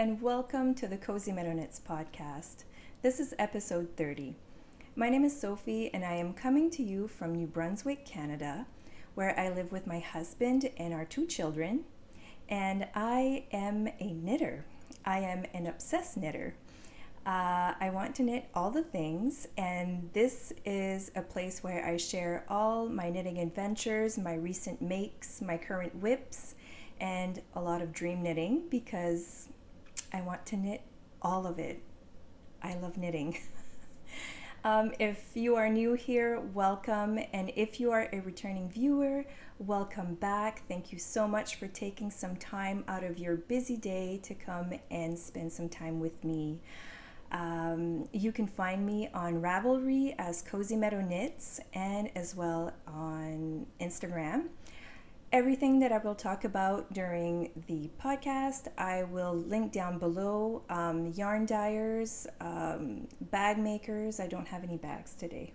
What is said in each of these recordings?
and welcome to the Cozy Meadow Knits podcast. This is episode 30. My name is Sophie, and I am coming to you from New Brunswick, Canada, where I live with my husband and our 2 children, and I am a knitter. I am an obsessed knitter. I want to knit all the things, and this is a place where I share all my knitting adventures, my recent makes, my current whips, and a lot of dream knitting because I want to knit all of it. I love knitting. If you are new here, welcome, and if you are a returning viewer, welcome back. Thank you so much for taking some time out of your busy day to come and spend some time with me. You can find me on Ravelry as Cozy Meadow Knits and as well on Instagram. Everything that I will talk about during the podcast, I will link down below. Yarn dyers, bag makers. I don't have any bags today.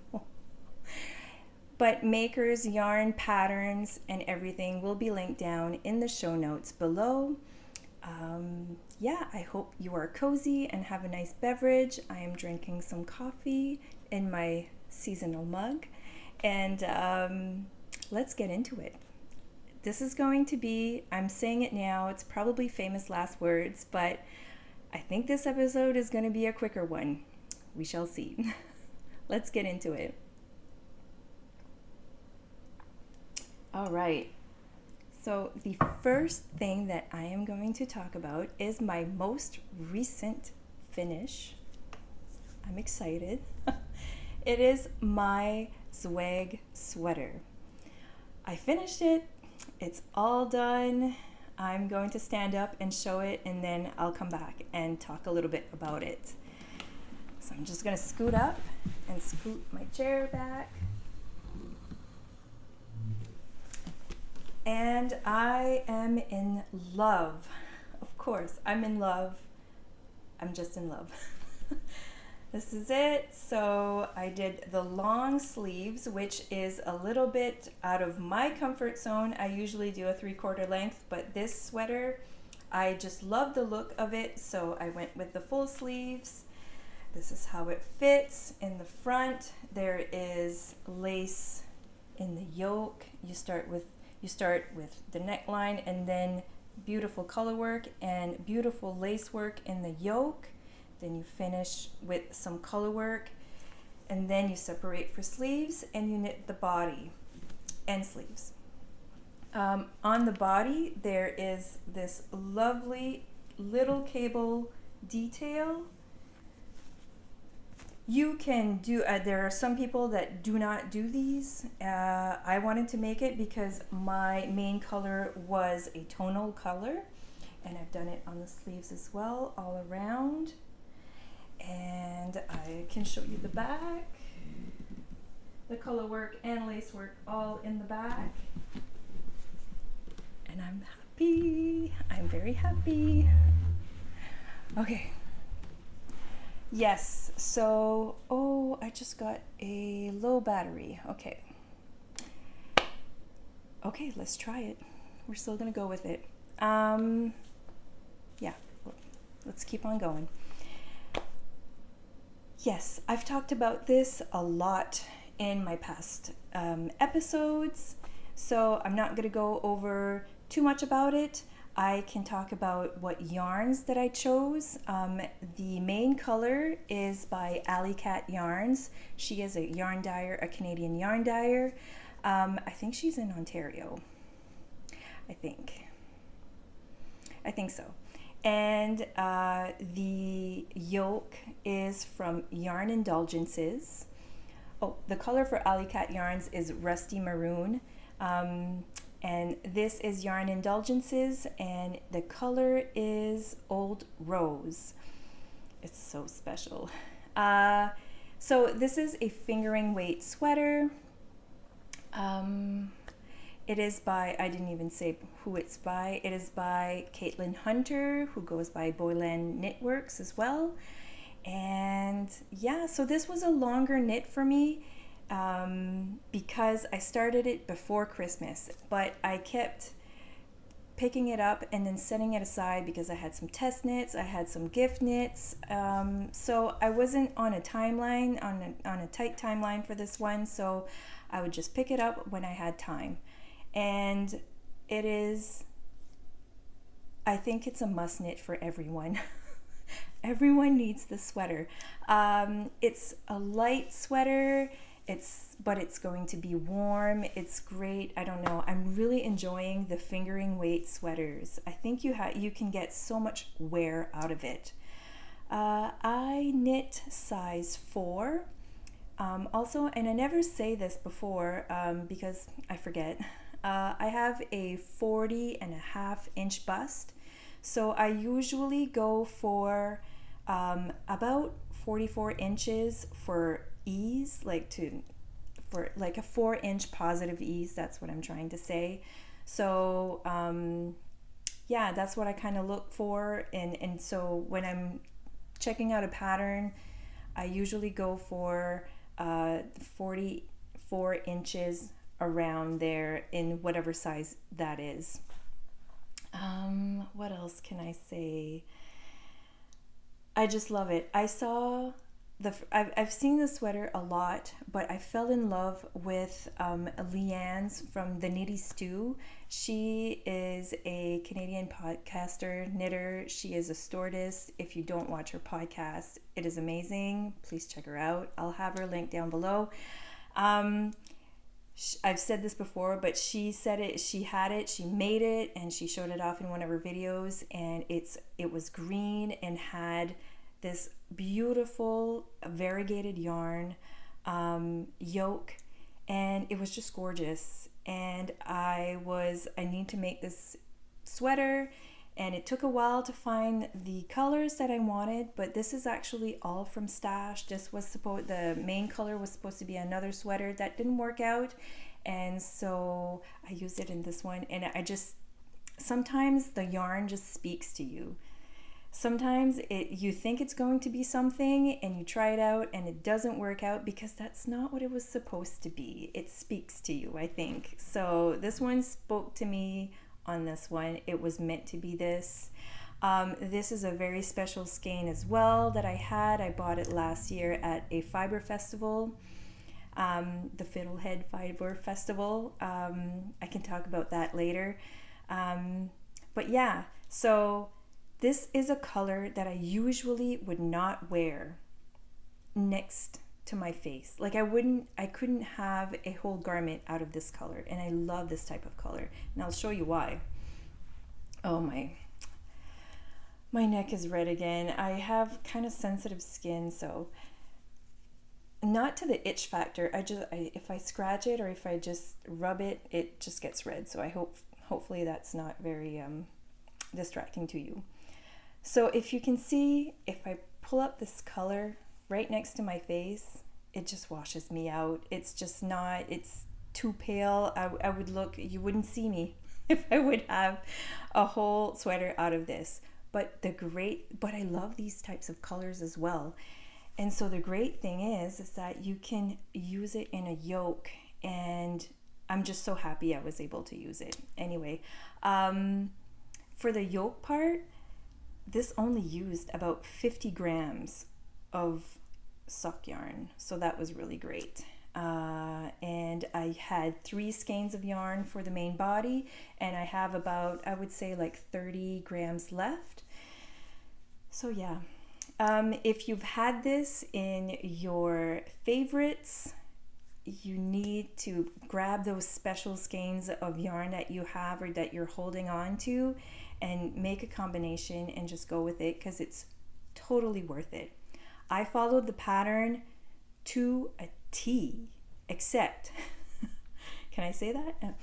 But makers, yarn patterns, and everything will be linked down in the show notes below. I hope you are cozy and have a nice beverage. I am drinking some coffee in my seasonal mug, and let's get into it. This is going to be, I'm saying it now, it's probably famous last words, but I think this episode is going to be a quicker one. We shall see. Let's get into it. All right. So the first thing that I am going to talk about is my most recent finish. I'm excited. It is my Zweig sweater. I finished it. It's all done. I'm going to stand up and show it, and then I'll come back and talk a little bit about it. So I'm just going to scoot up and scoot my chair back. And I am in love. Of course, I'm in love. I'm just in love. This is it. So I did the long sleeves, which is a little bit out of my comfort zone. I usually do a 3/4 length, but this sweater, I just love the look of it. So I went with the full sleeves. This is how it fits. In the front, there is lace in the yoke. You start with the neckline, and then beautiful color work and beautiful lace work in the yoke. Then you finish with some color work, and then you separate for sleeves and you knit the body and sleeves. On the body, there is this lovely little cable detail. You can do, there are some people that do not do these. I wanted to make it because my main color was a tonal color, and I've done it on the sleeves as well, all around. And I can show you the back, the color work and lace work all in the back. And I'm happy. I'm very happy. Okay. Yes, so, I just got a low battery. Okay, let's try it. We're still gonna go with it. Let's keep on going. Yes, I've talked about this a lot in my past episodes, so I'm not gonna go over too much about it. I can talk about what yarns that I chose. The main color is by Alley Cat Yarns. She is a yarn dyer, a Canadian yarn dyer. I think she's in Ontario. I think so. And the yoke is from Yarn Indulgences. The color for Alley Cat Yarns is Rusty Maroon. And this is Yarn Indulgences, and the color is Old Rose. It's so special. So this is a fingering weight sweater. It is by, I didn't even say who it's by. It is by Caitlin Hunter, who goes by Boylan Knitworks as well. And yeah, so this was a longer knit for me. Because I started it before Christmas, but I kept picking it up and then setting it aside because I had some test knits, I had some gift knits. So I wasn't on a timeline, on a tight timeline for this one. So I would just pick it up when I had time. And it is, I think it's a must knit for everyone. Everyone needs the sweater. It's a light sweater. But it's going to be warm. It's great. I don't know. I'm really enjoying the fingering weight sweaters. I think you can get so much wear out of it. I knit size 4. Also, and I never say this before because I forget. I have a 40.5-inch bust. So I usually go for about 44 inches for ease, for a 4-inch positive ease. That's what I'm trying to say. So yeah, that's what I kind of look for. And so when I'm checking out a pattern, I usually go for 44 inches around there in whatever size that is. What else can I say? I just love it. I've seen the sweater a lot, but I fell in love with Leanne's from the Knitty Stew. She is a Canadian podcaster, knitter. She is a stewardess. If you don't watch her podcast, it is amazing. Please check her out. I'll have her link down below. I've said this before, but she said it, she had it, she made it, and she showed it off in one of her videos, and it was green and had this beautiful variegated yarn yoke, and it was just gorgeous. And I need to make this sweater, and it took a while to find the colors that I wanted, but this is actually all from Stash. The main color was supposed to be another sweater that didn't work out, and so I used it in this one. And sometimes the yarn just speaks to you. Sometimes you think it's going to be something and you try it out and it doesn't work out because that's not what it was supposed to be. It speaks to you, I think. So this one spoke to me on this one. It was meant to be this. This is a very special skein as well that I had. I bought it last year at a Fibre festival, the Fiddlehead Fibre Festival. I can talk about that later. But yeah, so this is a color that I usually would not wear next to my face. Like I couldn't have a whole garment out of this color, and I love this type of color, and I'll show you why. Oh, my neck is red again. I have kind of sensitive skin, so not to the itch factor. If I scratch it or if I just rub it, it just gets red. So hopefully that's not very distracting to you. So if you can see, if I pull up this color right next to my face, it just washes me out. It's too pale. I would look, you wouldn't see me if I would have a whole sweater out of this. But I love these types of colors as well. And so the great thing is that you can use it in a yoke, and I'm just so happy I was able to use it. Anyway, for the yoke part, this only used about 50 grams of sock yarn, so that was really great. And I had 3 skeins of yarn for the main body, and I have about, I would say, like 30 grams left. So yeah, if you've had this in your favorites, you need to grab those special skeins of yarn that you have or that you're holding on to and make a combination and just go with it, because it's totally worth it. I followed the pattern to a T, except, can I say that?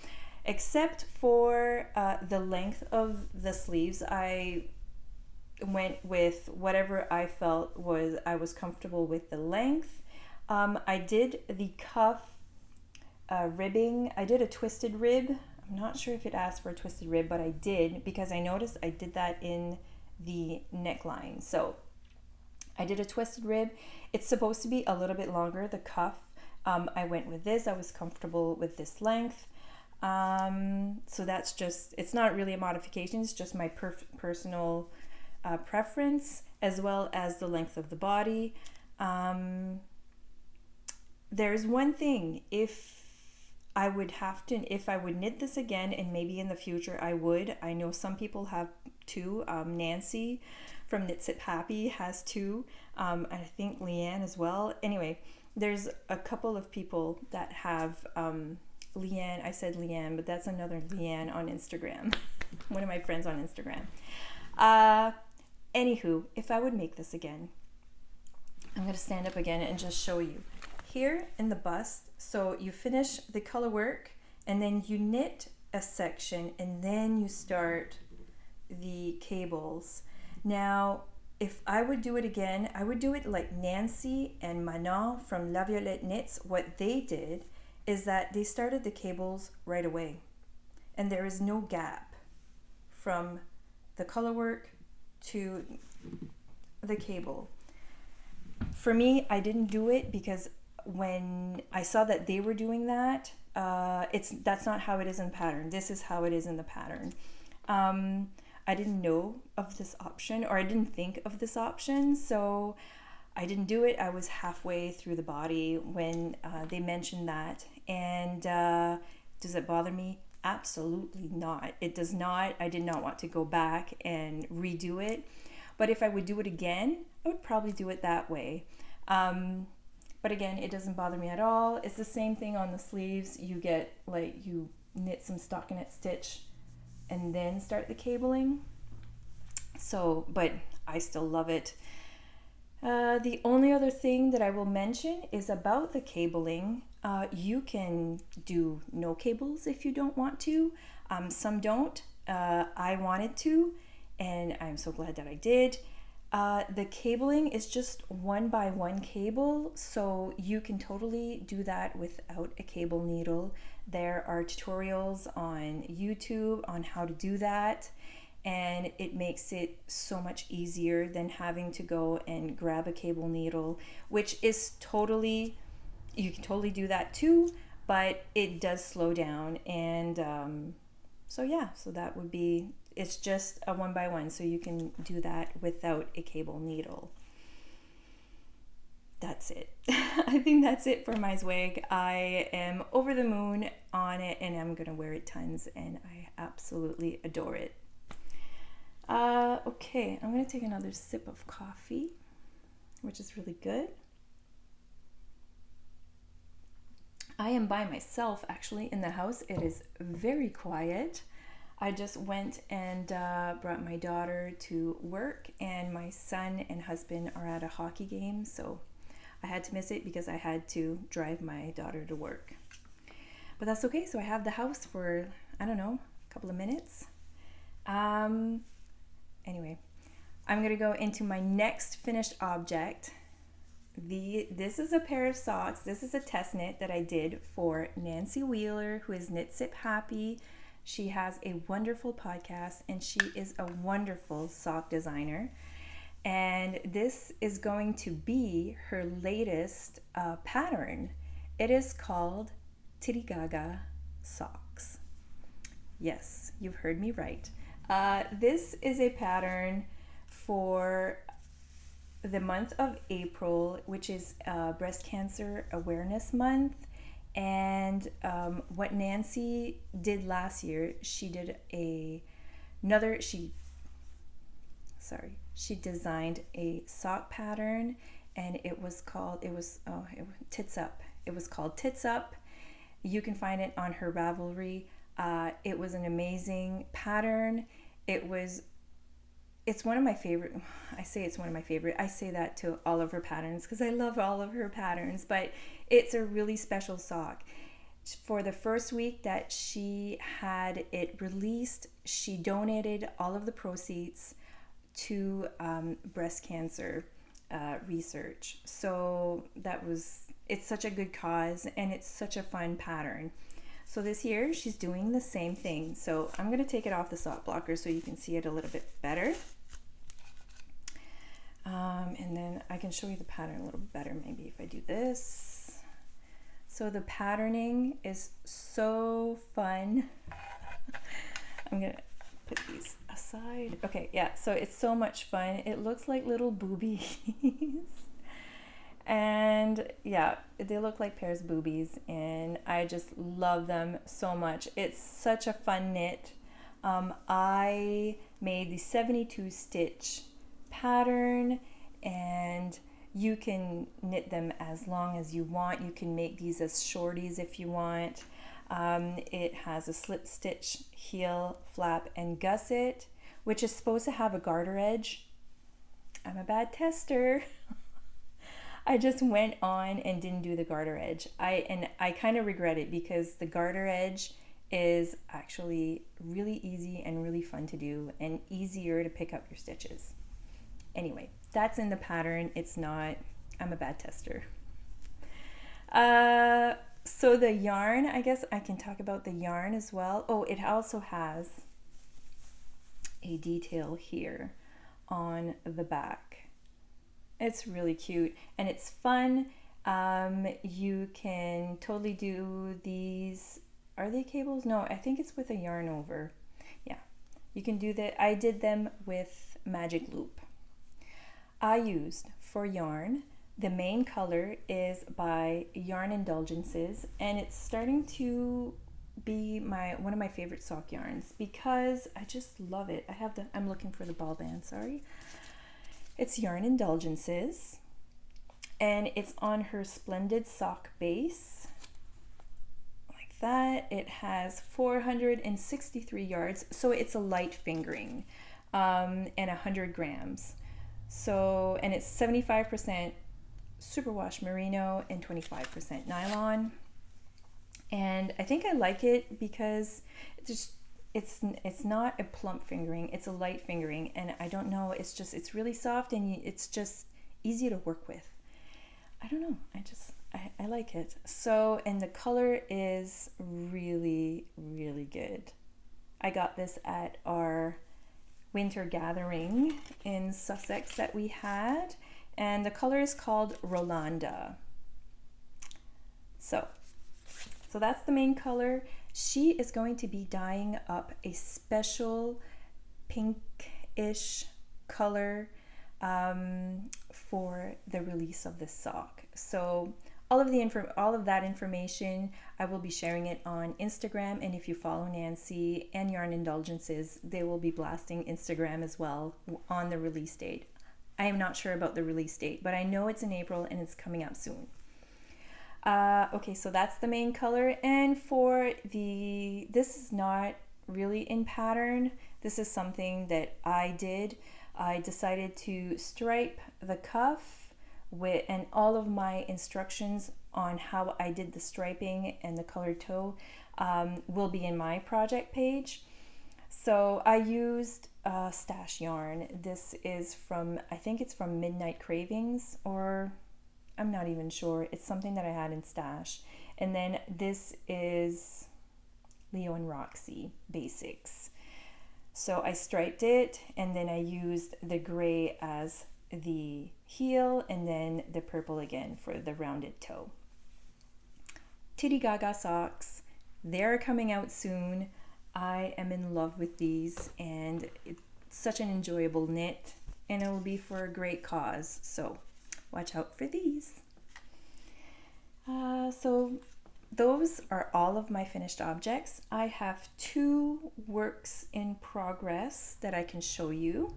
Except for the length of the sleeves. I went with whatever I felt I was comfortable with the length. I did the cuff ribbing. I did a twisted rib. I'm not sure if it asked for a twisted rib, but I did, because I noticed I did that in the neckline. So I did a twisted rib. It's supposed to be a little bit longer, the cuff. I went with this. I was comfortable with this length. So that's just, it's not really a modification, it's just my personal preference, as well as the length of the body. There's one thing, if I would knit this again, and maybe in the future I know some people have two. Nancy from Knits It Happy has two. And I think Leanne as well. Anyway, there's a couple of people that have Leanne. I said Leanne, but that's another Leanne on Instagram. One of my friends on Instagram. Anywho, if I would make this again, I'm going to stand up again and just show you. Here in the bust, so you finish the color work and then you knit a section and then you start the cables. Now, if I would do it again, I would do it like Nancy and Manon from La Violette Knits. What they did is that they started the cables right away, and there is no gap from the color work to the cable. For me, I didn't do it because when I saw that they were doing that, that's not how it is in the pattern. This is how it is in the pattern. I didn't know of this option, or I didn't think of this option, so I didn't do it. I was halfway through the body when they mentioned that. And does it bother me? Absolutely not. It does not. I did not want to go back and redo it. But if I would do it again, I would probably do it that way. But again, it doesn't bother me at all. It's the same thing on the sleeves. You get, like, you knit some stockinette stitch and then start the cabling. So, but I still love it. The only other thing that I will mention is about the cabling. You can do no cables if you don't want to. Some don't. I wanted to, and I'm so glad that I did. The cabling is just 1x1 cable, so you can totally do that without a cable needle. There are tutorials on YouTube on how to do that, and it makes it so much easier than having to go and grab a cable needle, which is totally, you can totally do that too, but it does slow down. And so yeah, so that would be, it's just a 1x1, so you can do that without a cable needle. That's it. I think that's it for my Zweig. I am over the moon on it, and I'm gonna wear it tons, and I absolutely adore it. Okay, I'm gonna take another sip of coffee, which is really good. I am by myself actually in the house. It is very quiet. I just went and brought my daughter to work, and my son and husband are at a hockey game, so I had to miss it because I had to drive my daughter to work. But that's okay, so I have the house for, I don't know, a couple of minutes. Anyway, I'm gonna go into my next finished object. This is a pair of socks. This is a test knit that I did for Nancy Wheeler, who is Knits It Happy. She has a wonderful podcast, and she is a wonderful sock designer. And this is going to be her latest pattern. It is called Tittygaga Socks. Yes, you've heard me right. This is a pattern for the month of April, which is Breast Cancer Awareness Month. And what Nancy did last year, she did she designed a sock pattern, and it was called Tits Up. It was called Tits Up. You can find it on her Ravelry. It was an amazing pattern. It's one of my favorite. I say it's one of my favorite. I say that to all of her patterns because I love all of her patterns, but it's a really special sock. For the first week that she had it released, she donated all of the proceeds to breast cancer research. So it's such a good cause, and it's such a fun pattern. So this year she's doing the same thing. So I'm going to take it off the sock blocker so you can see it a little bit better. And then I can show you the pattern a little bit better maybe if I do this. So the patterning is so fun. put these aside. Okay, yeah, so it's so much fun. It looks like little boobies. And yeah, they look like pairs of boobies, and I just love them so much. It's such a fun knit. I made the 72 stitch pattern, and you can knit them as long as you want. You can make these as shorties if you want. It has a slip stitch, heel, flap, and gusset, which is supposed to have a garter edge. I'm a bad tester. I just went on and didn't do the garter edge. I kind of regret it because the garter edge is actually really easy and really fun to do and easier to pick up your stitches. Anyway, that's in the pattern. It's not, I'm a bad tester. So the yarn, I guess I can talk about the yarn as well. Oh, it also has a detail here on the back. It's really cute and it's fun. You can totally do these. Are they cables? No, I think it's with a yarn over. Yeah, you can do that. I did them with magic loop. I used for yarn, the main color is by Yarn Indulgences, and it's starting to be one of my favorite sock yarns because I just love it. I'm looking for the ball band, sorry. It's Yarn Indulgences, and it's on her Splendid sock base, like that. It has 463 yards, so it's a light fingering, and 100 grams. So, and it's 75% superwash merino and 25% nylon. And I think I like it because it's not a plump fingering, it's a light fingering, and I don't know, it's really soft and it's just easy to work with. I don't know, I like it. So, and the color is really, really good. I got this at our winter gathering in Sussex that we had, and the color is called Rolanda. So that's the main color. She is going to be dyeing up a special pinkish color for the release of this sock. So all of that information, I will be sharing it on Instagram, and if you follow Nancy and Yarn Indulgences, they will be blasting Instagram as well on the release date. I am not sure about the release date, but I know it's in April and it's coming out soon. Okay, so that's the main color, and this is not really in pattern. This is something that I did. I decided to stripe the cuff and all of my instructions on how I did the striping and the colored toe will be in my project page. So I used stash yarn. This is I think it's from Midnight Cravings, or I'm not even sure. It's something that I had in stash. And then this is Leo and Roxy Basics. So I striped it, and then I used the gray as the heel, and then the purple again for the rounded toe. Tittygaga Socks, they're coming out soon. I am in love with these, and it's such an enjoyable knit, and it will be for a great cause. So watch out for these. So those are all of my finished objects. I have 2 works in progress that I can show you.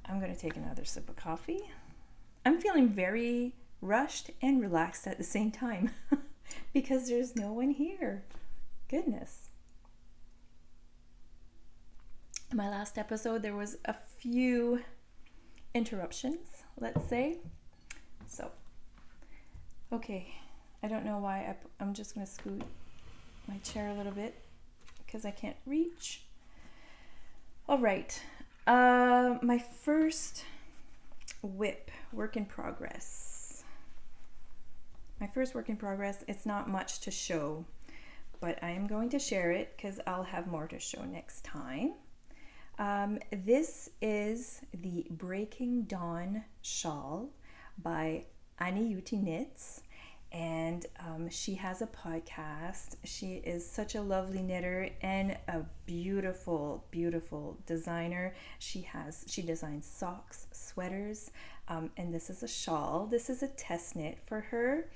I'm going to take another sip of coffee. I'm feeling very rushed and relaxed at the same time because there's no one here. Goodness. My last episode, there was a few interruptions, let's say. So, okay, I don't know why I'm just going to scoot my chair a little bit because I can't reach. All right, my first work in progress. It's not much to show, but I am going to share it because I'll have more to show next time. This is the Breaking Dawn shawl by Juuti Knits, and she has a podcast. She is such a lovely knitter and a beautiful, beautiful designer. She designs socks, sweaters, and this is a shawl. This is a test knit for her,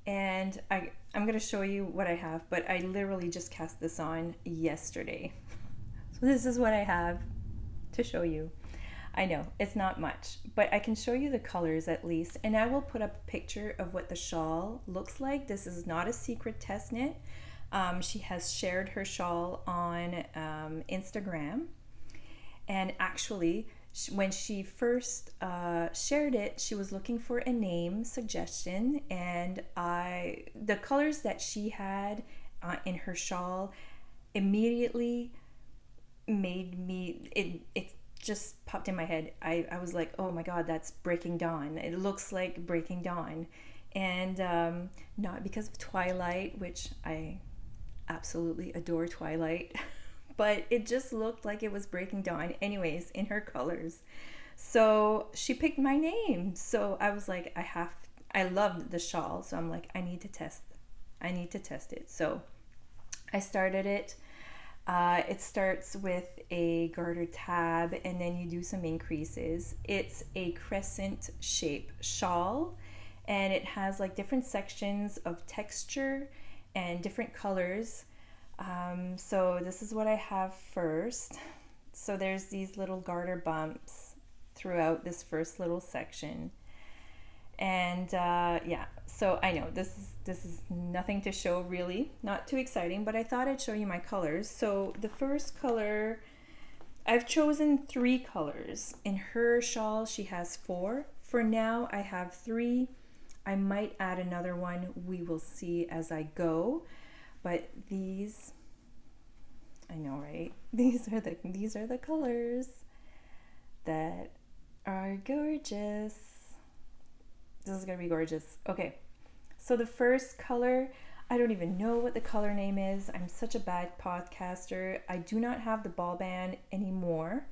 and I'm going to show you what I have, but I literally just cast this on yesterday. So this is what I have to show you. I know it's not much, but I can show you the colors at least, and I will put up a picture of what the shawl looks like. This is not a secret test knit. She has shared her shawl on Instagram, and actually when she first shared it, she was looking for a name suggestion, and the colors that she had in her shawl immediately made me, it just popped in my head. I was like, oh my god, that's Breaking Dawn. It looks like Breaking Dawn. And not because of Twilight, which I absolutely adore Twilight, but it just looked like it was Breaking Dawn anyways in her colors. So she picked my name. So I was like, I loved the shawl, so I'm like, I need to test it. So I started it. It starts with a garter tab, and then you do some increases. It's a crescent shape shawl, and it has like different sections of texture and different colors. So this is what I have first. So there's these little garter bumps throughout this first little section. And yeah, so I know this is nothing to show, really, not too exciting, but I thought I'd show you my colors. So the first color, I've chosen 3 colors. In her shawl she has 4. For now I have 3. I might add another one, we will see as I go. But these, I know, right? These are the colors that are gorgeous. This is gonna be gorgeous. Okay, so the first color, I don't even know what the color name is. I'm such a bad podcaster. I do not have the ball band anymore,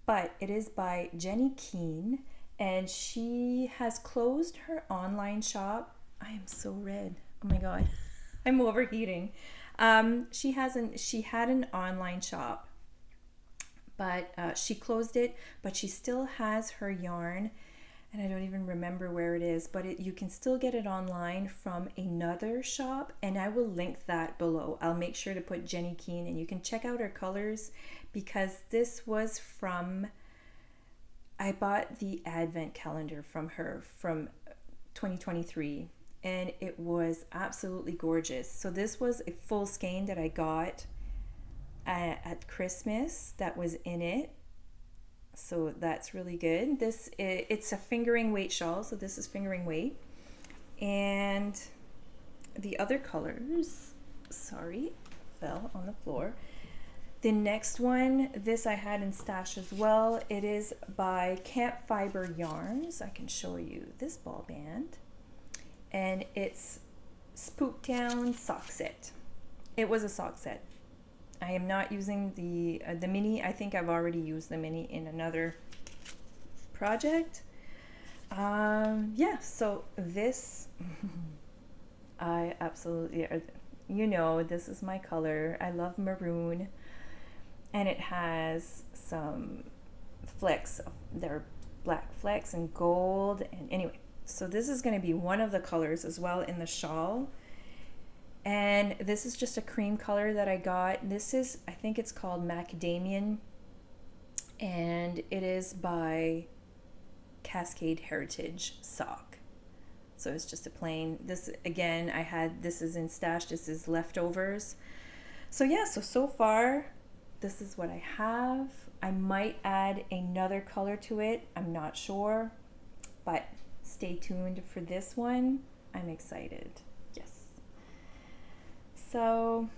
but it is by Jenny Keene, and she has closed her online shop. I am so red. Oh my god, I'm overheating. She had an online shop, but she closed it. But she still has her yarn. And I don't even remember where it is, but you can still get it online from another shop, and I will link that below. I'll make sure to put Jenny Keene, and you can check out her colors, because this was I bought the advent calendar from her from 2023, and it was absolutely gorgeous. So this was a full skein that I got at Christmas that was in it. So that's really good. It's a fingering weight shawl, so this is fingering weight. And the other colors, sorry, fell on the floor. The next one, this I had in stash as well. It is by Camp Fibre Yarns. I can show you this ball band. And it's Spook Down sock set. It was a sock set. I am not using the mini. I think I've already used the mini in another project. Yeah, so this, I absolutely, this is my color. I love maroon, and it has some flecks. They're black flecks and gold, and anyway, so this is going to be one of the colors as well in the shawl. And this is just a cream color that I got. This is, I think it's called Macadamian, and it is by Cascade Heritage Sock. So it's just a plain, this again, this is in stash, this is leftovers. So yeah, so far, this is what I have. I might add another color to it, I'm not sure, but stay tuned for this one. I'm excited. So,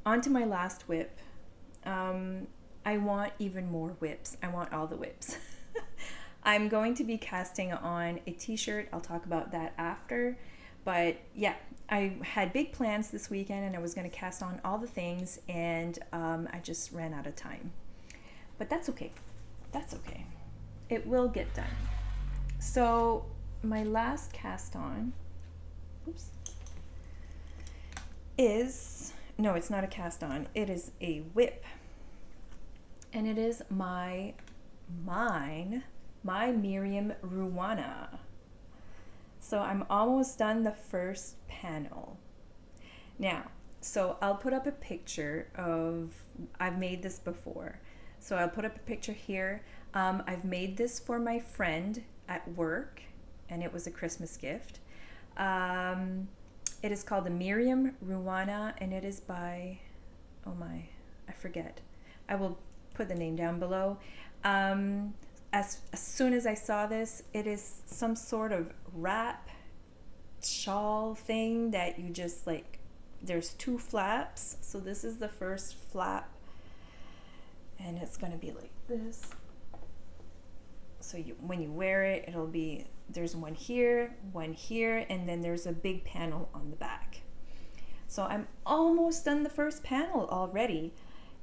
on to my last whip. I want even more whips. I want all the whips. I'm going to be casting on a t-shirt. I'll talk about that after. But yeah, I had big plans this weekend, and I was going to cast on all the things, and I just ran out of time. But that's okay. That's okay. It will get done. So, my last cast on oops, is, no, it's not a cast on, it is a whip. And it is my Miriam Ruana. So I'm almost done the first panel. Now, so I'll put up a picture of, I've made this before. So I'll put up a picture here. I've made this for my friend at work, and it was a Christmas gift. It is called the Miriam Ruana, and it is by, oh my, I forget. I will put the name down below. As soon as I saw this, it is some sort of wrap shawl thing that you just like, there's 2 flaps. So this is the first flap, and it's going to be like this. So when you wear it, it'll be, there's one here, and then there's a big panel on the back. So I'm almost done the first panel already,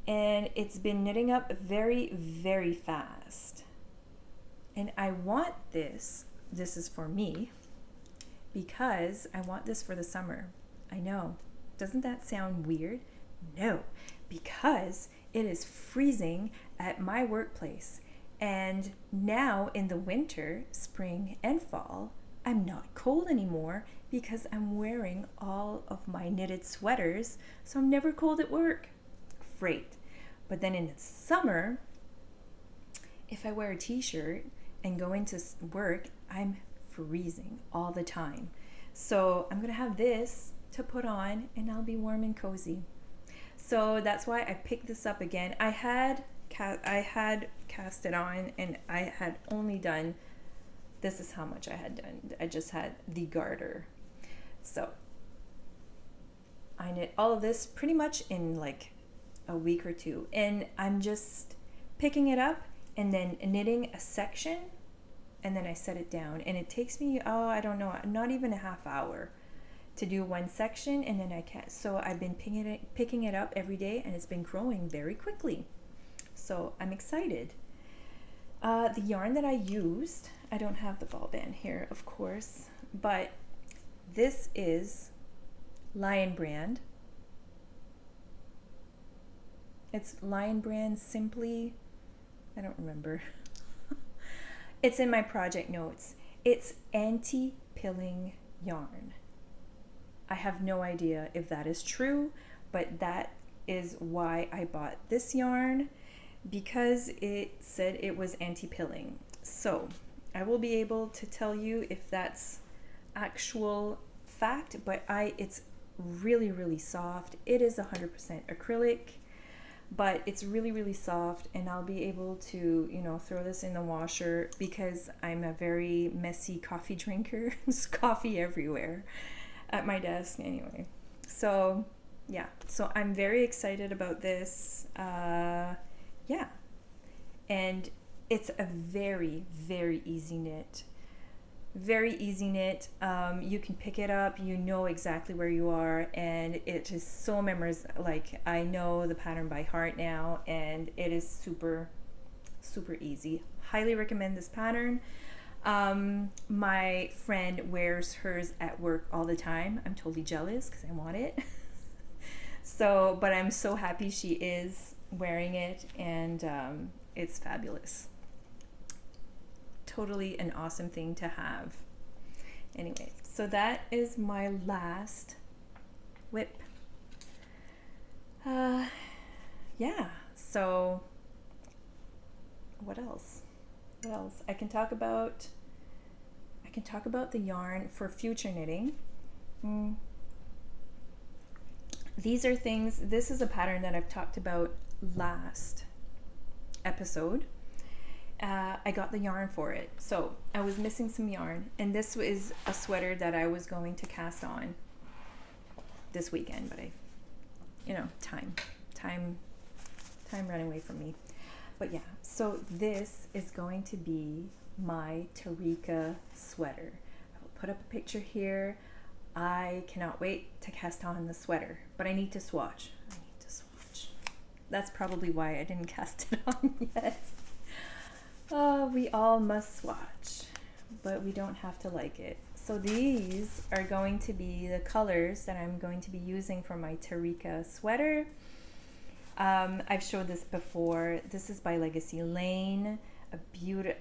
and it's been knitting up very, very fast. And I want this is for me, because I want this for the summer. I know, doesn't that sound weird? No, because it is freezing at my workplace. And now in the winter, spring and fall, I'm not cold anymore because I'm wearing all of my knitted sweaters, so I'm never cold at work. Great. But then in the summer, if I wear a t-shirt and go into work, I'm freezing all the time. So I'm gonna have this to put on, and I'll be warm and cozy. So that's why I picked this up again. I had cast it on, and I had only done, this is how much I had done. I just had the garter. So I knit all of this pretty much in like a week or 2, and I'm just picking it up and then knitting a section, and then I set it down, and it takes me, I don't know, not even a half hour to do one section, and then I can't. So I've been picking it up every day, and it's been growing very quickly. So I'm excited. The yarn that I used, I don't have the ball band here, of course, but this is Lion Brand. It's Lion Brand Simply, I don't remember. It's in my project notes. It's anti-pilling yarn. I have no idea if that is true, but that is why I bought this yarn, because it said it was anti-pilling. So I will be able to tell you if that's actual fact, but it's really, really soft. It is 100% acrylic, but it's really, really soft, and I'll be able to, throw this in the washer because I'm a very messy coffee drinker. There's coffee everywhere at my desk anyway. So yeah, so I'm very excited about this. Yeah, and it's a very, very easy knit. Very easy knit. You can pick it up, you know exactly where you are, and it is so like I know the pattern by heart now, and it is super, super easy. Highly recommend this pattern. My friend wears hers at work all the time. I'm totally jealous because I want it. So, but I'm so happy she is wearing it, and it's fabulous. Totally an awesome thing to have. Anyway, so that is my last whip. Yeah, so what else? I can talk about the yarn for future knitting. These are things, this is a pattern that I've talked about last episode. I got the yarn for it. So I was missing some yarn, and this is a sweater that I was going to cast on this weekend, but time ran away from me. But yeah, so this is going to be my Taarika sweater. I will put up a picture here. I cannot wait to cast on the sweater, but I need to swatch. That's probably why I didn't cast it on yet. We all must swatch, but we don't have to like it. So these are going to be the colors that I'm going to be using for my Taarika sweater. I've showed this before. This is by Legacy Lane.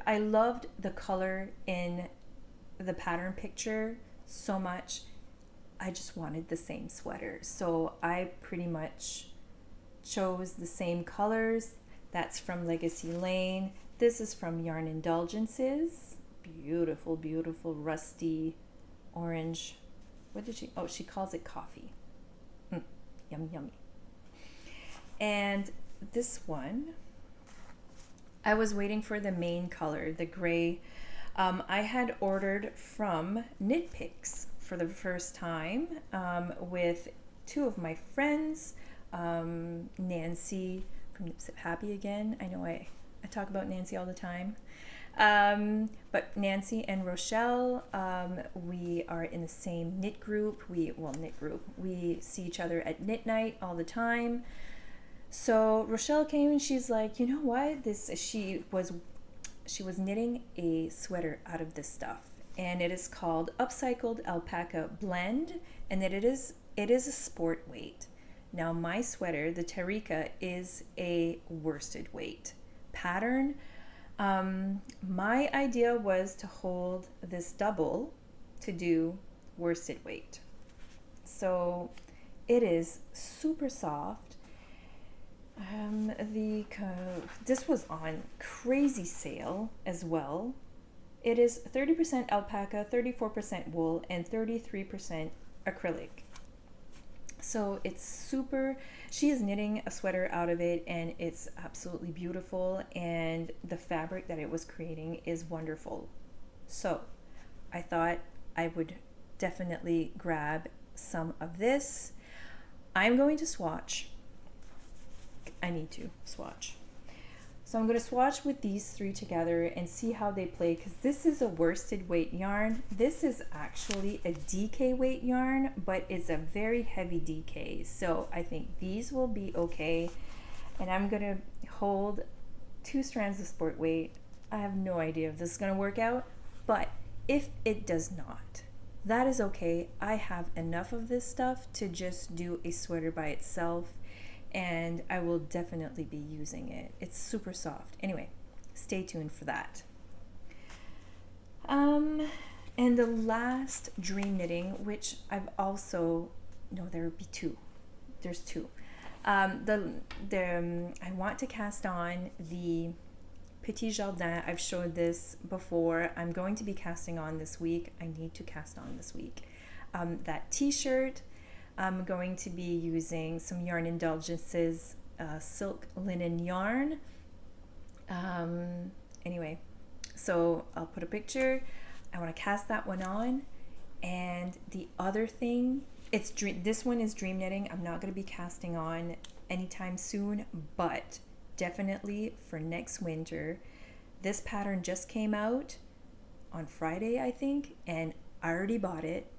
I loved the color in the pattern picture so much. I just wanted the same sweater. So I pretty much chose the same colors. That's from Legacy Lane. This is from Yarn Indulgences. Beautiful, beautiful rusty orange. What did she? Oh, she calls it coffee. Yummy, yummy. And this one, I was waiting for the main color, the gray. I had ordered from Knit Picks for the first time with two of my friends, Nancy from Knit Happy again. I know I talk about Nancy all the time. But Nancy and Rochelle, we are in the same knit group. We see each other at knit night all the time. So Rochelle came and she's like, you know what? She was knitting a sweater out of this stuff, and it is called Upcycled Alpaca Blend, and that it is a sport weight. Now my sweater, the Taarika, is a worsted weight pattern. My idea was to hold this double to do worsted weight. So it is super soft. This was on crazy sale as well. It is 30% alpaca, 34% wool, and 33% acrylic. So it's super, she is knitting a sweater out of it, and it's absolutely beautiful, and the fabric that it was creating is wonderful. So I thought I would definitely grab some of this. I'm going to swatch. I need to swatch. So I'm going to swatch with these three together and see how they play, because this is a worsted weight yarn. This is actually a DK weight yarn, but it's a very heavy DK. So I think these will be okay. And I'm going to hold 2 strands of sport weight. I have no idea if this is going to work out, but if it does not, that is okay. I have enough of this stuff to just do a sweater by itself, and I will definitely be using it. It's super soft. Anyway, stay tuned for that. And the last dream knitting, which I've also, no, there would be 2. There's 2. I want to cast on the Petit Jardin. I've showed this before. I'm going to be casting on this week. I need to cast on this week. That t-shirt. I'm going to be using some Yarn Indulgences silk linen yarn. Anyway, so I'll put a picture. I want to cast that one on. And the other thing, this one is dream knitting. I'm not going to be casting on anytime soon, but definitely for next winter. This pattern just came out on Friday, I think, and I already bought it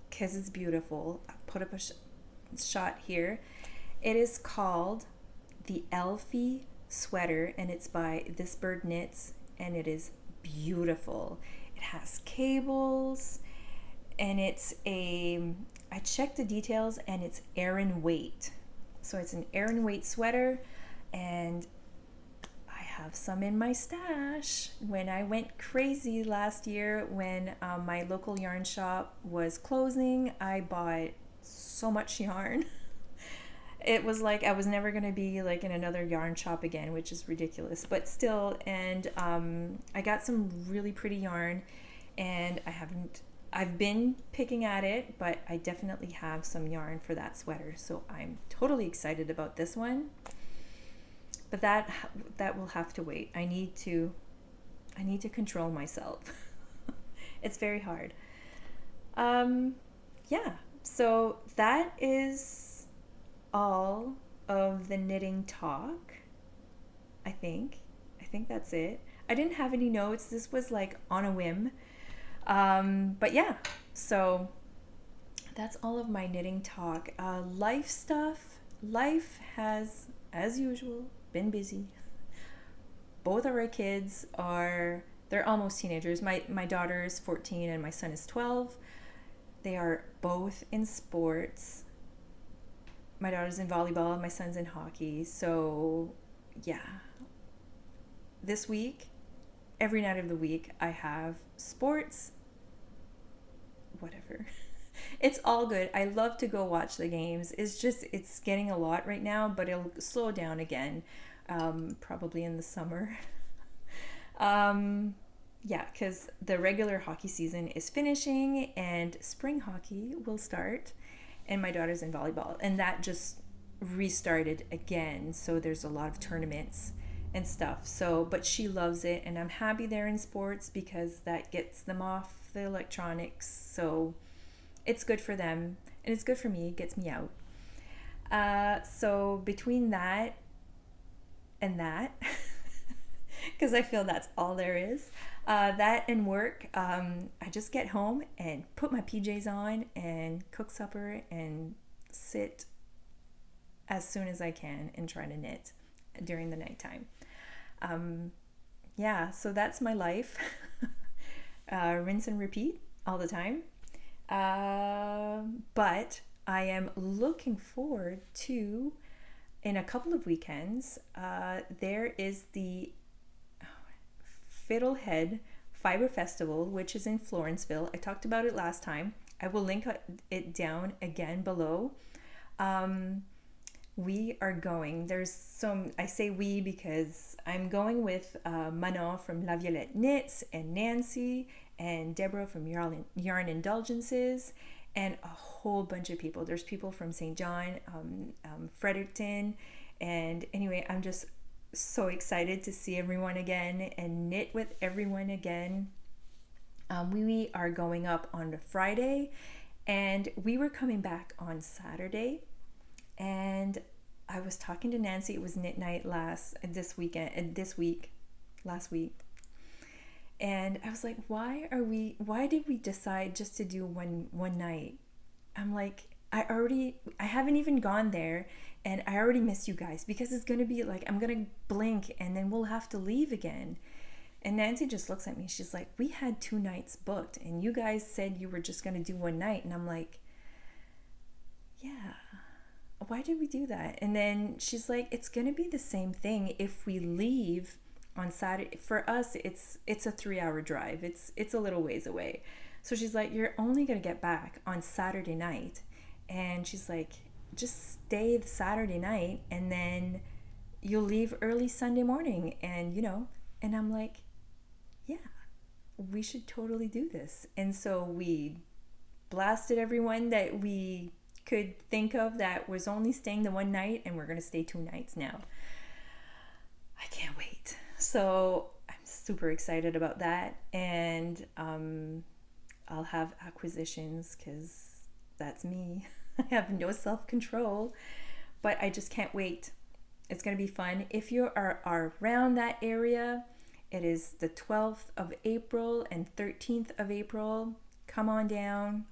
because it's beautiful. I'll put up a shot here. It is called the Alfie sweater, and it's by This.Bird.Knits, and it is beautiful. It has cables, and I checked the details, and it's Aran weight. So it's an Aran weight sweater, and I have some in my stash. When I went crazy last year when my local yarn shop was closing, I bought so much yarn. It was like I was never going to be like in another yarn shop again, which is ridiculous, but still. And I got some really pretty yarn, and I've been picking at it, but I definitely have some yarn for that sweater, so I'm totally excited about this one. But that will have to wait. I need to control myself. It's very hard. Yeah, so that is all of the knitting talk. I think that's it. I didn't have any notes. This was like on a whim. But yeah, so that's all of my knitting talk. Life stuff. Life has, as usual, been busy. Both of our kids are, they're almost teenagers. My daughter is 14 and my son is 12. They are both in sports. My daughter's in volleyball, my son's in hockey. So, yeah. This week, every night of the week, I have sports, whatever. It's all good. I love to go watch the games. It's getting a lot right now, but it'll slow down again, probably in the summer. Yeah, because the regular hockey season is finishing and spring hockey will start, and my daughter's in volleyball, and that just restarted again. So there's a lot of tournaments and stuff. So, but she loves it, and I'm happy they're in sports because that gets them off the electronics. So it's good for them, and it's good for me. It gets me out. So between that and that, because I feel that's all there is, that and work, I just get home and put my PJs on and cook supper and sit as soon as I can and try to knit during the nighttime. Yeah, so that's my life. Rinse and repeat all the time. But I am looking forward to, in a couple of weekends, there is the Fiddlehead Fibre Festival, which is in Florenceville. I talked about it last time. I will link it down again below. We are going. I say we because I'm going with Manon from La Violette Knits and Nancy and Deborah from Yarn Indulgences and a whole bunch of people. There's people from St. John, Fredericton, and anyway, I'm just so excited to see everyone again and knit with everyone again. We are going up on Friday, and we were coming back on Saturday. And I was talking to Nancy. It was knit night last week, and I was like, why did we decide just to do one night? I'm like, I haven't even gone there, and I already miss you guys because it's gonna be like, I'm gonna blink and then we'll have to leave again. And Nancy just looks at me. She's like, we had 2 nights booked and you guys said you were just gonna do one night. And I'm like, yeah, why did we do that? And then she's like, it's gonna be the same thing if we leave on Saturday. For us, it's a 3-hour drive. It's a little ways away. So she's like, you're only gonna get back on Saturday night. And she's like, just stay the Saturday night and then you'll leave early Sunday morning. And and I'm like, yeah, we should totally do this. And so we blasted everyone that we could think of that was only staying the one night, and we're going to stay 2 nights now. I can't wait. So I'm super excited about that. And I'll have acquisitions because that's me. I have no self-control, but I just can't wait. It's going to be fun. If you are around that area, it is the 12th of April and 13th of April. Come on down.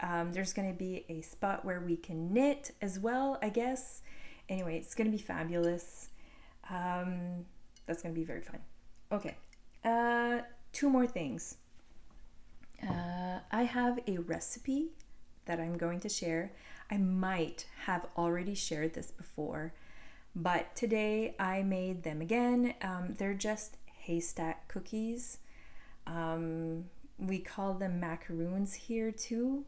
There's going to be a spot where we can knit as well, I guess. Anyway, it's going to be fabulous. That's going to be very fun. Okay. 2 more things. I have a recipe that I'm going to share. I might have already shared this before, but today I made them again. They're just haystack cookies. We call them macaroons here too.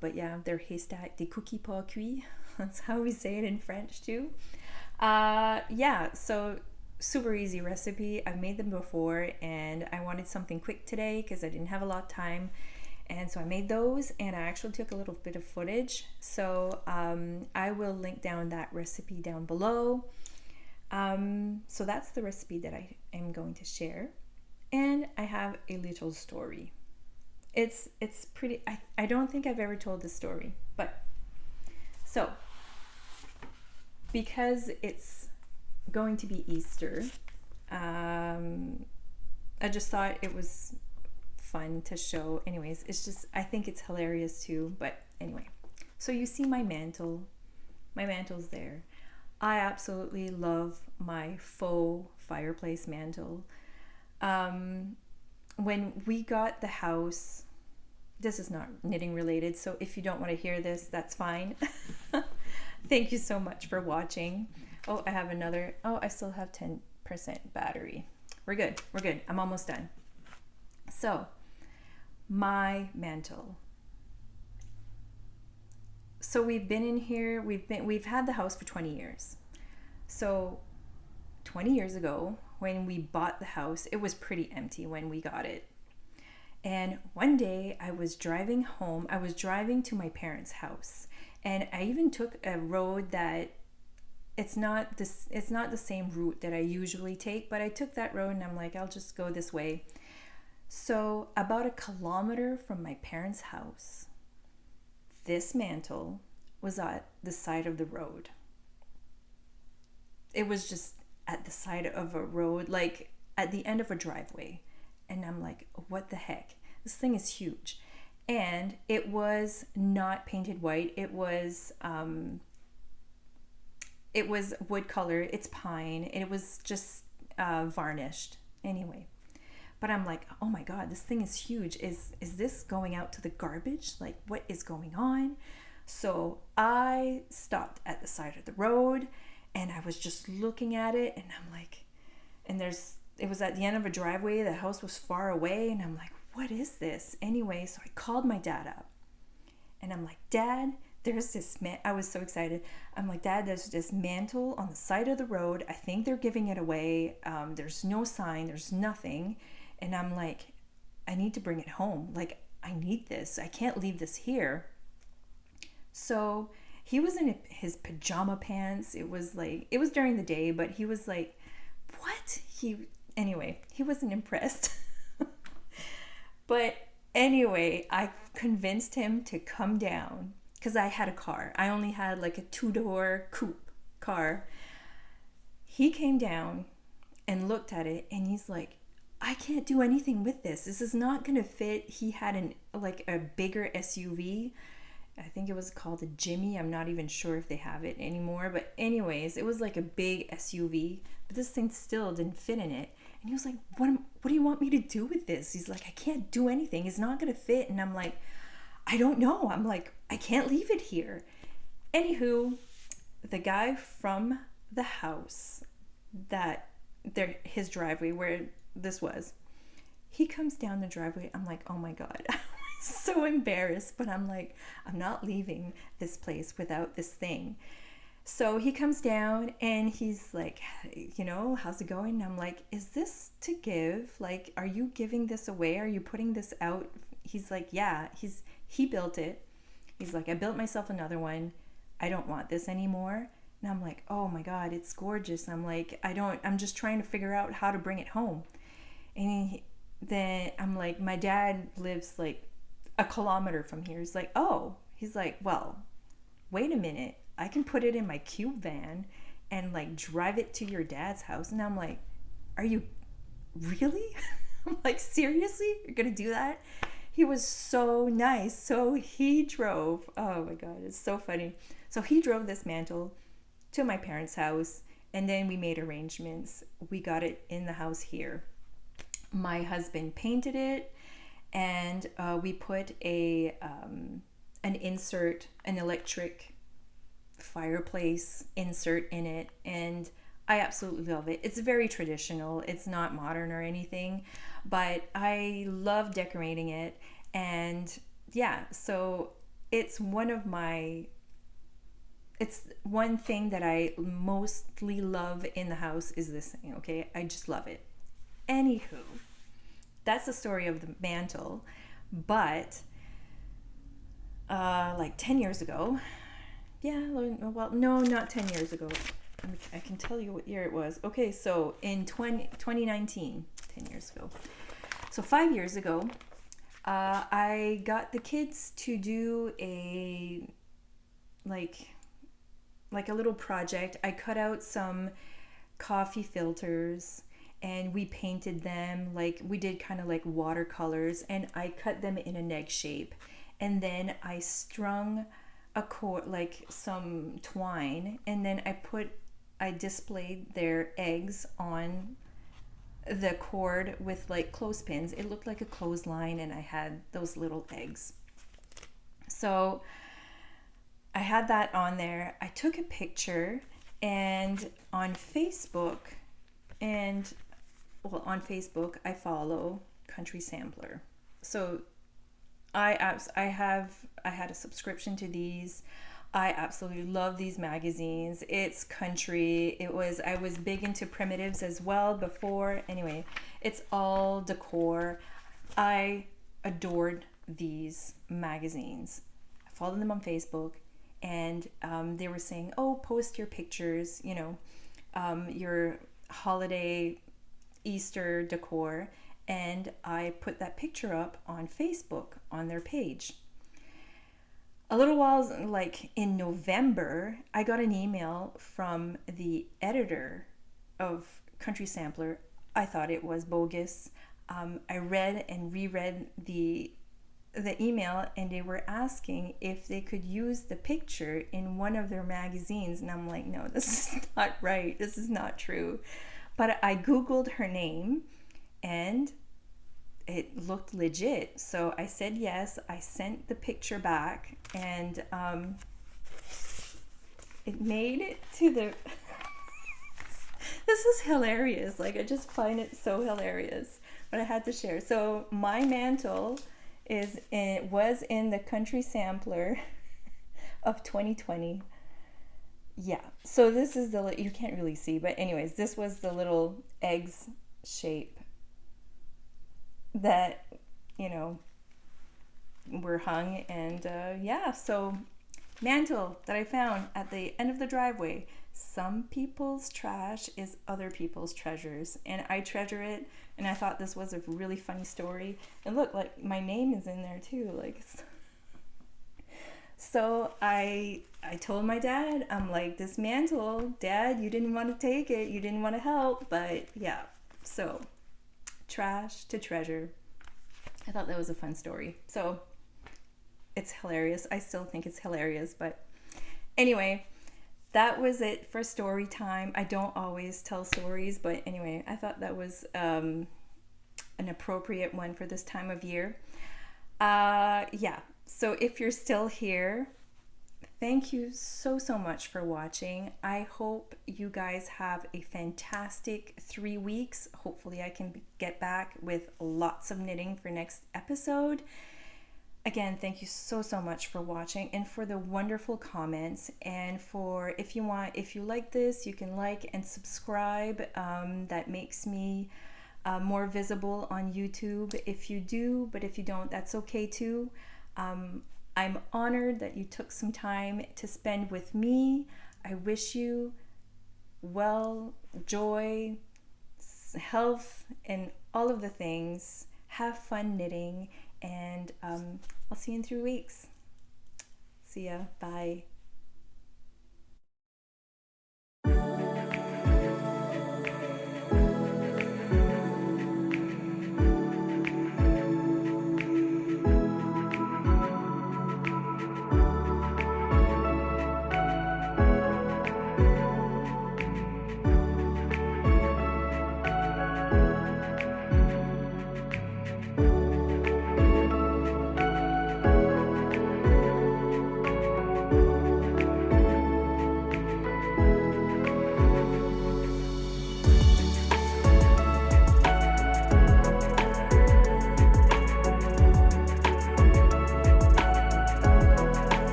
But yeah, they're haystack, des cookies pas cuits. That's how we say it in French too. Yeah, so super easy recipe. I've made them before and I wanted something quick today because I didn't have a lot of time. And so I made those, and I actually took a little bit of footage. So I will link down that recipe down below. So that's the recipe that I am going to share. And I have a little story. It's pretty, I don't think I've ever told this story, but so because it's going to be Easter, I just thought it was fun to show. Anyways, it's just, I think it's hilarious too. But anyway, so you see my mantle. My mantle's there. I absolutely love my faux fireplace mantle. When we got the house, this is not knitting related, so if you don't want to hear this, that's fine. Thank you so much for watching. Oh, I have another. Oh, I still have 10% battery. We're good. We're good. I'm almost done. So, my mantle. So we've been in here. We've had the house for 20 years. So 20 years ago, when we bought the house, it was pretty empty when we got it. And one day I was driving home. I was driving to my parents' house, and I even took a road that it's not the same route that I usually take, but I took that road and I'm like, I'll just go this way. So about 1 kilometer from my parents' house, this mantle was at the side of the road. It was just at the side of a road, like at the end of a driveway. And I'm like, what the heck? This thing is huge. And it was not painted white. It was wood color. It's pine. It was just varnished. Anyway. But I'm like, oh my God, this thing is huge. Is this going out to the garbage? Like, what is going on? So I stopped at the side of the road and I was just looking at it, and I'm like, it was at the end of a driveway. The house was far away, and I'm like, what is this? Anyway, so I called my dad up and I'm like, Dad, there's this I was so excited. I'm like, Dad, there's this mantle on the side of the road. I think they're giving it away. There's no sign. There's nothing. And I'm like, I need to bring it home. Like, I need this. I can't leave this here. So he was in his pajama pants. It was during the day, but he was like, what? Anyway, he wasn't impressed. But anyway, I convinced him to come down because I had a car. I only had like a 2-door coupe car. He came down and looked at it, and he's like, I can't do anything with this. This is not going to fit. He had a bigger SUV. I think it was called a Jimmy. I'm not even sure if they have it anymore. But anyways, it was like a big SUV. But this thing still didn't fit in it. And he was like, what do you want me to do with this? He's like, I can't do anything. It's not going to fit. And I'm like, I don't know. I'm like, I can't leave it here. Anywho, the guy from the house his driveway where this was, he comes down the driveway. I'm like, oh my God. I was so embarrassed, but I'm like, I'm not leaving this place without this thing. So he comes down and he's like, how's it going? And I'm like, is this to give? Like, are you giving this away? Are you putting this out? He's like, yeah. He built it. He's like, I built myself another one. I don't want this anymore. And I'm like, oh my God, it's gorgeous. I'm like, I'm just trying to figure out how to bring it home. And then I'm like, my dad lives like 1 kilometer from here. He's like, oh. He's like, well, wait a minute. I can put it in my cube van and like drive it to your dad's house. And I'm like, are you really? I'm like, seriously? You're going to do that? He was so nice. So he drove. Oh my God, it's so funny. So he drove this mantle to my parents' house, and then we made arrangements. We got it in the house here. My husband painted it, and we put an electric fireplace insert in it, and I absolutely love it. It's very traditional. It's not modern or anything, but I love decorating it. And yeah, so it's one thing that I mostly love in the house is this thing, okay? I just love it. Anywho, that's the story of the mantle. But like 10 years ago, well, no, not 10 years ago. I can tell you what year it was. Okay, so in 2019, 10 years ago. So 5 years ago, I got the kids to do a little project. I cut out some coffee filters and we painted them. Like, we did kind of like watercolors, and I cut them in an egg shape. And then I strung some twine, and then I displayed their eggs on the cord with like clothespins. It looked like a clothesline, and I had those little eggs. So I had that on there. I took a picture, and on Facebook, on Facebook I follow Country Sampler. So I had a subscription to these. I absolutely love these magazines. It's country. I was big into primitives as well before. Anyway, it's all decor. I adored these magazines. I followed them on Facebook, and they were saying, oh, post your pictures, your holiday Easter decor. And I put that picture up on Facebook on their page. A little while, like in November, I got an email from the editor of Country Sampler. I thought it was bogus. I read and reread the email, and they were asking if they could use the picture in one of their magazines. And I'm like, no, this is not right. This is not true. But I Googled her name, and it looked legit. So I said yes. I sent the picture back, and it made it to the... This is hilarious. Like, I just find it so hilarious, but I had to share. So my mantle was in the Country Sampler of 2020. Yeah. So this is you can't really see, but anyways, this was the little eggs shape that were hung. And so mantle that I found at the end of the driveway. Some people's trash is other people's treasures, and I treasure it. And I thought this was a really funny story. And look, like, my name is in there too. Like, so I told my dad, I'm like, this mantle, Dad, you didn't want to take it, you didn't want to help, but yeah. So trash to treasure. I thought that was a fun story. So it's hilarious. I still think it's hilarious. But anyway, that was it for story time. I don't always tell stories, but anyway, I thought that was an appropriate one for this time of year. So if you're still here, thank you so much for watching. I hope you guys have a fantastic 3 weeks. Hopefully I can get back with lots of knitting for next episode. Again, thank you so much for watching, and for the wonderful comments, and for if you like this, you can like and subscribe. That makes me more visible on YouTube if you do, but if you don't, that's okay too. I'm honored that you took some time to spend with me. I wish you well, joy, health, and all of the things. Have fun knitting, and I'll see you in 3 weeks. See ya. Bye.